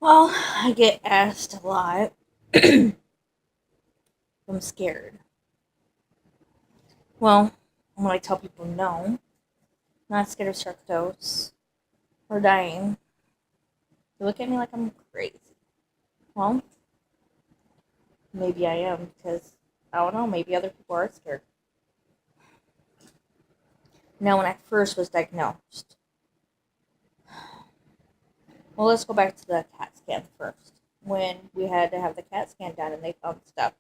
Well, I get asked a lot if I'm scared. Well, when I tell people no, I'm not scared of sarcoidosis or dying, they look at me like I'm crazy. Well, maybe I am because I don't know, maybe other people are scared. Now, when I first was diagnosed, well, let's go back to the CAT scan first. When we had to have the CAT scan done and they found stuff,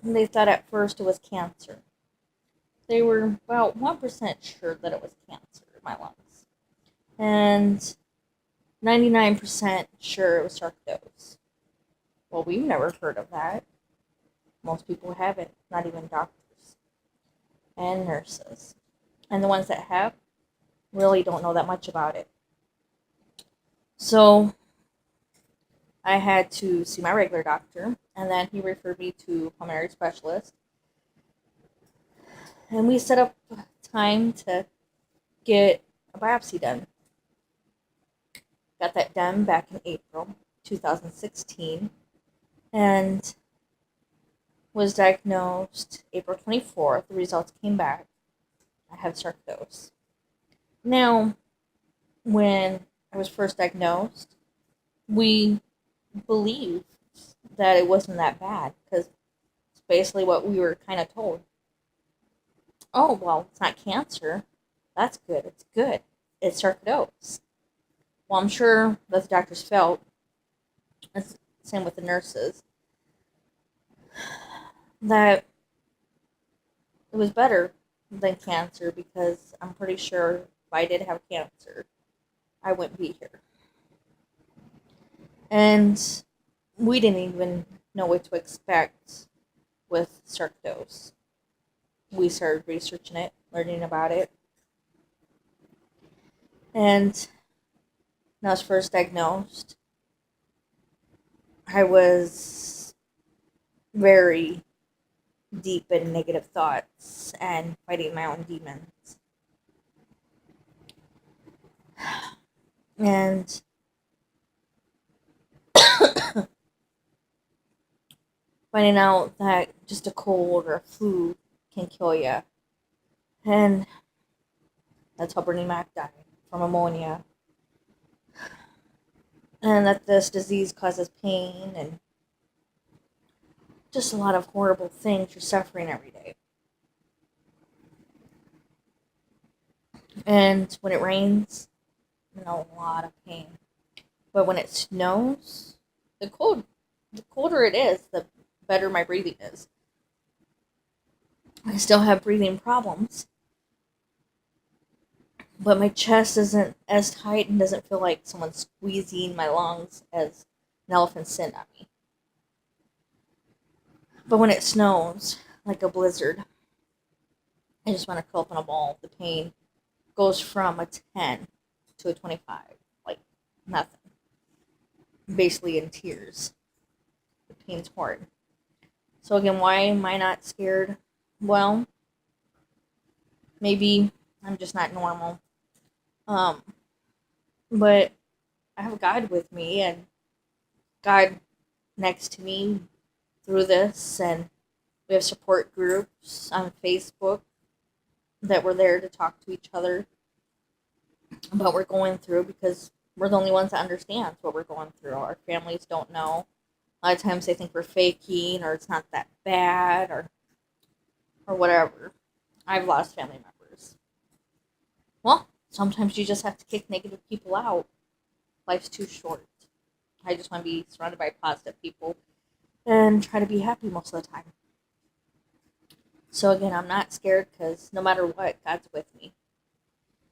they thought at first it was cancer. They were about 1% sure that it was cancer in my lungs. And 99% sure it was sarcoidosis. Well, we've never heard of that. Most people haven't, not even doctors and nurses. And the ones that have really don't know that much about it. So I had to see my regular doctor, and then he referred me to a pulmonary specialist. And we set up time to get a biopsy done. Got that done back in April 2016, and was diagnosed April 24th. The results came back. I have sarcoidosis. Now, when I was first diagnosed, we believed that it wasn't that bad because it's basically what we were kind of told. Oh, well, it's not cancer. That's good. It's good. It's sarcoidosis. Well, I'm sure that the doctors felt, same with the nurses, that it was better than cancer because I'm pretty sure if I did have cancer, I wouldn't be here. And we didn't even know what to expect with sarcoidosis. We started researching it, learning about it, and when I was first diagnosed, I was very deep in negative thoughts and fighting my own demons. And finding out that just a cold or a flu can kill you. And that's how Bernie Mac died from pneumonia. And that this disease causes pain and just a lot of horrible things you're suffering every day. And when it rains, I'm in a lot of pain. But when it snows, the colder it is, the better my breathing is. I still have breathing problems, but my chest isn't as tight and doesn't feel like someone's squeezing my lungs as an elephant's sin on me. But when it snows, like a blizzard, I just want to curl up in a ball. The pain goes from a 10 to a 25, like nothing. Basically in tears. The pain's hard. So again, why am I not scared? Well, maybe I'm just not normal. Um, but I have God with me and God next to me through this, and we have support groups on Facebook that we're there to talk to each other about what we're going through because we're the only ones that understand what we're going through. Our families don't know. A lot of times they think we're faking or it's not that bad or whatever. I've lost family members. Well, sometimes you just have to kick negative people out. Life's too short. I just want to be surrounded by positive people and try to be happy most of the time. So again, I'm not scared because no matter what, God's with me.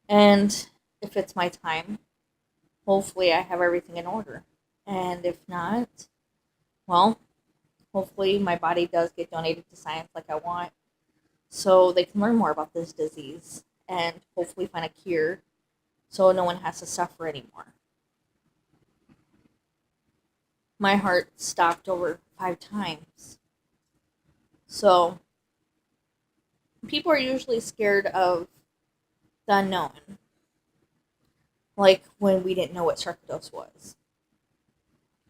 And if it's my time, hopefully I have everything in order. And if not, well, hopefully my body does get donated to science like I want so they can learn more about this disease and hopefully find a cure so no one has to suffer anymore. My heart stopped over 5 times. So people are usually scared of the unknown. like when we didn't know what sarcoidosis was.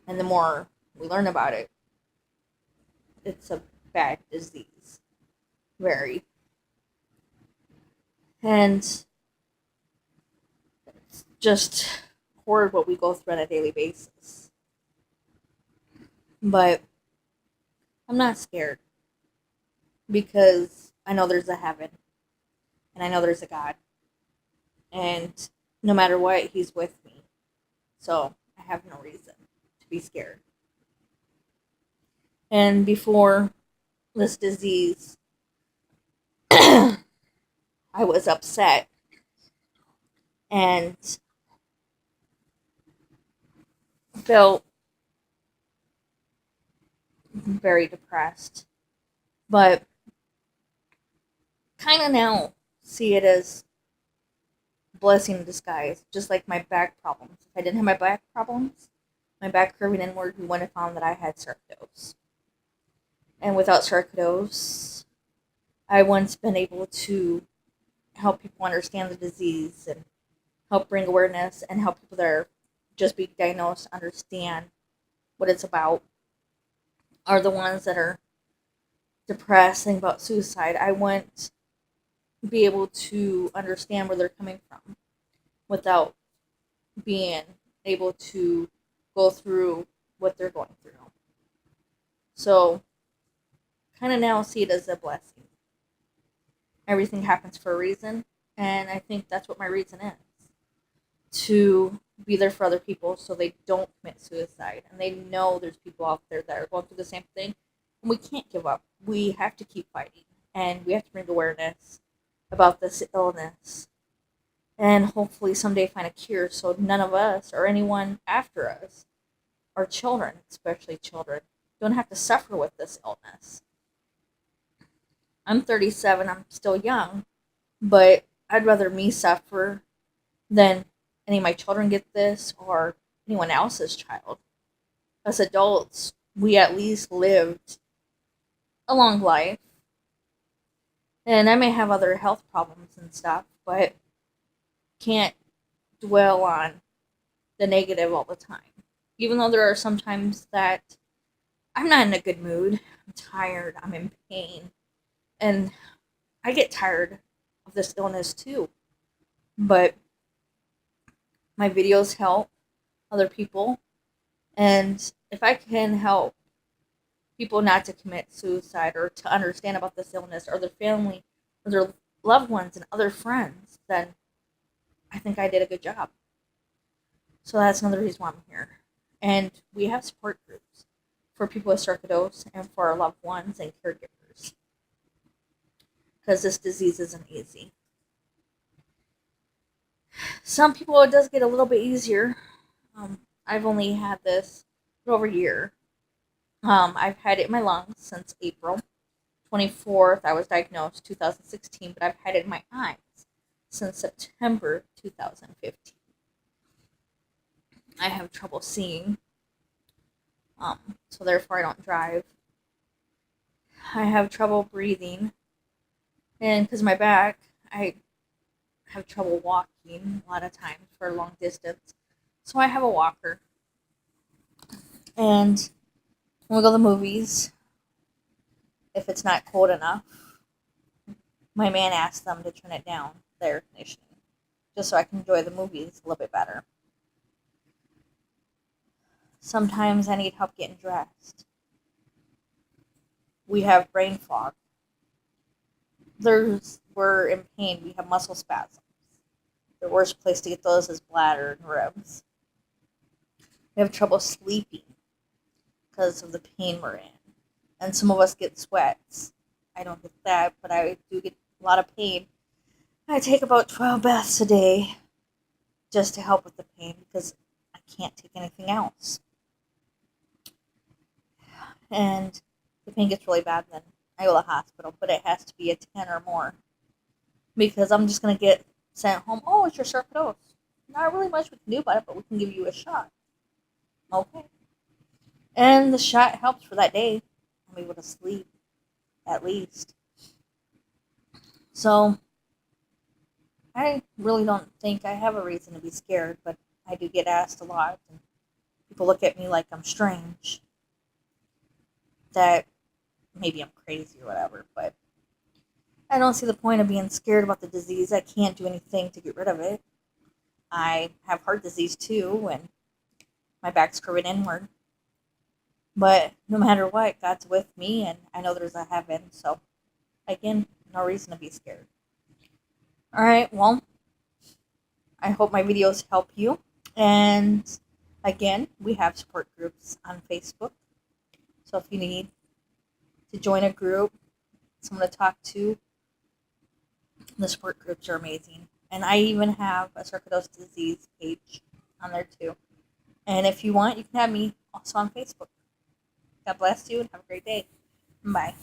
And the more we learn about it, it's a bad disease. Very. And it's just horrid what we go through on a daily basis. But I'm not scared because I know there's a heaven and I know there's a God. And no matter what, He's with me. So I have no reason to be scared. And before this disease, I was upset and felt very depressed. But kind of now see it as a blessing in disguise, just like my back problems. If I didn't have my back problems, my back curving inward, we wouldn't have found that I had sarcoidosis. And without sarcoidosis, I once been able to help people understand the disease and help bring awareness and help people that are just being diagnosed understand what it's about, are the ones that are depressed, thinking about suicide. I wouldn't be able to understand where they're coming from without being able to go through what they're going through. So, kind of now see it as a blessing. Everything happens for a reason, and I think that's what my reason is. To be there for other people so they don't commit suicide, and they know there's people out there that are going through the same thing, and we can't give up. We have to keep fighting, and we have to bring awareness about this illness, and hopefully someday find a cure so none of us or anyone after us, or children, especially children, don't have to suffer with this illness. I'm 37, I'm still young, but I'd rather me suffer than any of my children get this or anyone else's child. As adults, we at least lived a long life. And I may have other health problems and stuff, but can't dwell on the negative all the time. Even though there are some times that I'm not in a good mood, I'm tired, I'm in pain, and I get tired of this illness too. But my videos help other people, and if I can help people not to commit suicide or to understand about this illness or their family or their loved ones and other friends, then I think I did a good job. So that's another reason why I'm here. And we have support groups for people with sarcoidosis and for our loved ones and caregivers. Because this disease isn't easy. Some people it does get a little bit easier. I've only had this for over a year. I've had it in my lungs since April 24th. I was diagnosed 2016, but I've had it in my eyes since September 2015. I have trouble seeing, so therefore I don't drive. I have trouble breathing, and because of my back, I have trouble walking a lot of times for a long distance. So I have a walker. And when we go to the movies, if it's not cold enough, my man asks them to turn it down, the air conditioning, just so I can enjoy the movies a little bit better. Sometimes I need help getting dressed. We have brain fog. We're in pain. We have muscle spasms. The worst place to get those is bladder and ribs. We have trouble sleeping because of the pain we're in. And some of us get sweats. I don't get that, but I do get a lot of pain. I take about 12 baths a day just to help with the pain because I can't take anything else. And the pain gets really bad, then I go to the hospital, but it has to be a 10 or more because I'm just going to get sent home. Oh, it's your sarcoidosis. Not really much we can do about it, but we can give you a shot. Okay. And the shot helps for that day. I'm able to sleep, at least. So, I really don't think I have a reason to be scared, but I do get asked a lot. And people look at me like I'm strange, that maybe I'm crazy or whatever, but I don't see the point of being scared about the disease. I can't do anything to get rid of it. I have heart disease too, and my back's curving inward. But no matter what, God's with me, and I know there's a heaven. So, again, no reason to be scared. All right, well, I hope my videos help you. And again, we have support groups on Facebook. So if you need to join a group, someone to talk to, the support groups are amazing. And I even have a sarcoidosis disease page on there too. And if you want, you can have me also on Facebook. God bless you and have a great day. Bye.